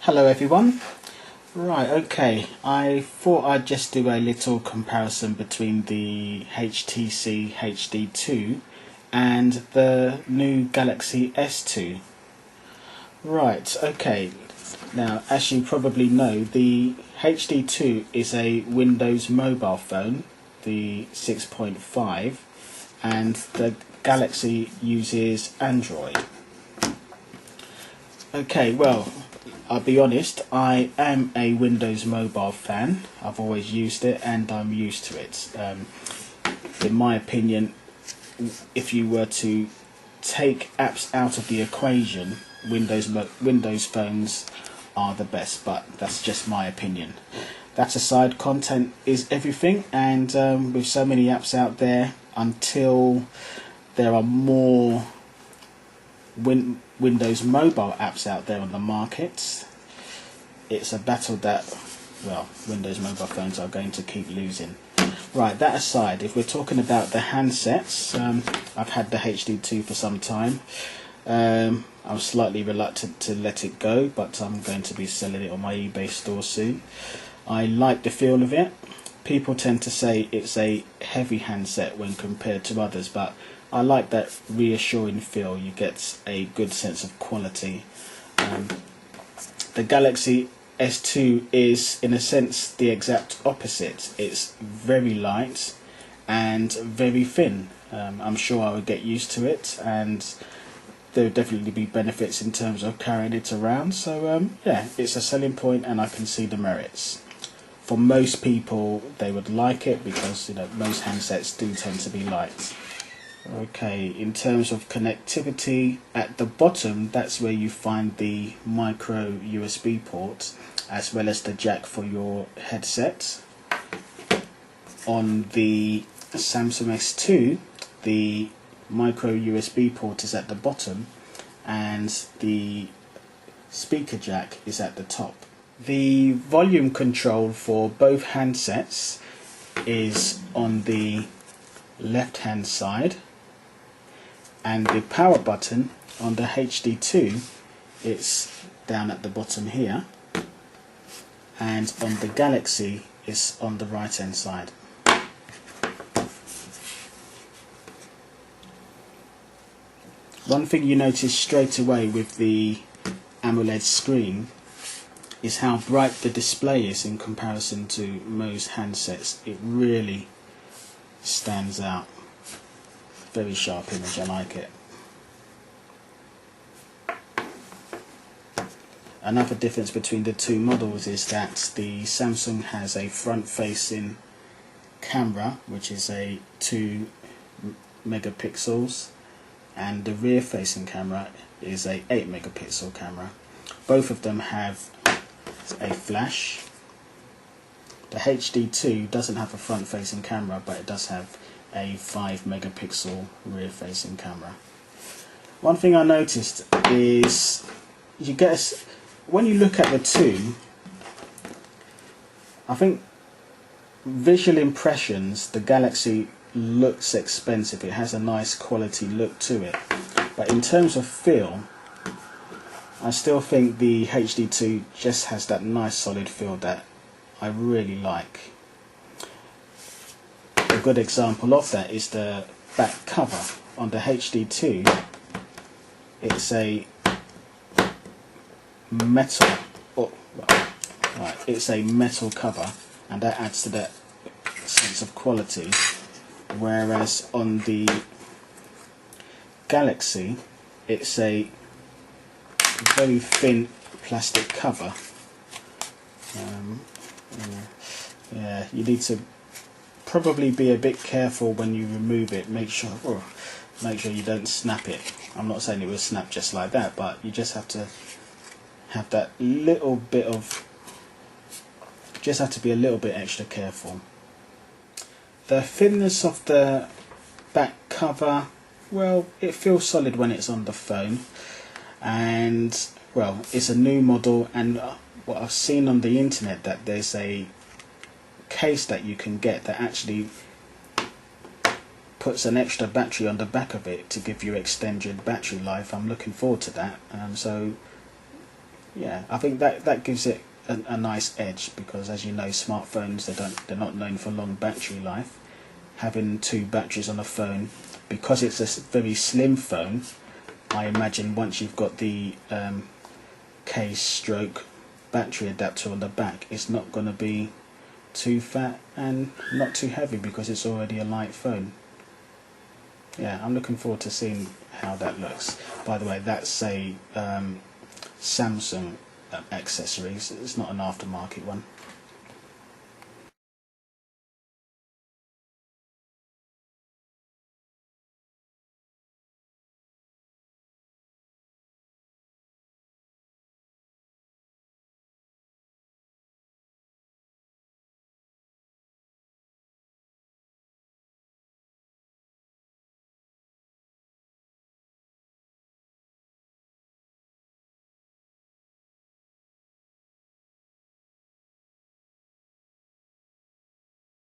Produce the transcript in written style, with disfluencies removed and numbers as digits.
Hello everyone. Right, okay, I thought I'd just do a little comparison between the HTC Hd2 and the new Galaxy S2. Right, okay, now as you probably know, the HD2 is a Windows mobile phone, the 6.5, and the Galaxy uses Android. Okay, well, I'll be honest, I am a Windows mobile fan. I've always used it and I'm used to it. In my opinion, if you were to take apps out of the equation, Windows phones are the best, but that's just my opinion. That aside, content is everything, and with so many apps out there, until there are more Windows mobile apps out there on the market, it's a battle that, well, Windows mobile phones are going to keep losing. Right, that aside, if we're talking about the handsets, I've had the HD2 for some time. I'm slightly reluctant to let it go, but I'm going to be selling it on my eBay store soon. I like the feel of it. People tend to say it's a heavy handset when compared to others, but I like that reassuring feel. You get a good sense of quality. The Galaxy S2 is, in a sense, the exact opposite. It's very light and very thin. I'm sure I would get used to it, and there would definitely be benefits in terms of carrying it around. So yeah, it's a selling point, and I can see the merits. For most people, they would like it because most handsets do tend to be light. Okay, in terms of connectivity, at the bottom, that's where you find the micro USB port, as well as the jack for your headset. On the Samsung S2, the micro USB port is at the bottom, and the speaker jack is at the top. The volume control for both handsets is on the left hand side, and the power button on the HD2 it's down at the bottom here, and on the Galaxy is on the right hand side. One thing you notice straight away with the AMOLED screen is how bright the display is in comparison to most handsets. It really stands out. Very sharp image, I like it. Another difference between the two models is that the Samsung has a front-facing camera, which is a 2 megapixels, and the rear-facing camera is a 8 megapixel camera. Both of them have a flash. The HD2 doesn't have a front-facing camera, but it does have a 5 megapixel rear-facing camera. One thing I noticed is when you look at the two, I think visual impressions, the Galaxy looks expensive. It has a nice quality look to it, but in terms of feel, I still think the HD2 just has that nice solid feel that I really like. A good example of that is the back cover. On the HD2, it's a metal, it's a metal cover, and that adds to that sense of quality, whereas on the Galaxy it's a very thin plastic cover. Yeah, you need to probably be a bit careful when you remove it. Make sure you don't snap it. I'm not saying it will snap just like that, but you just have to have that little bit of, just have to be a little bit extra careful. The thinness of the back cover, well, it feels solid when it's on the phone, and well, it's a new model, and what I've seen on the internet, that there's a case that you can get that actually puts an extra battery on the back of it to give you extended battery life. I'm looking forward to that. So Yeah, I think that gives it a nice edge, because as you know, smartphones, they're not known for long battery life. Having two batteries on a phone, because it's a very slim phone, I imagine once you've got the case stroke battery adapter on the back, it's not going to be too fat and not too heavy, because it's already a light phone. Yeah, I'm looking forward to seeing how that looks. By the way, that's a Samsung accessories, it's not an aftermarket one.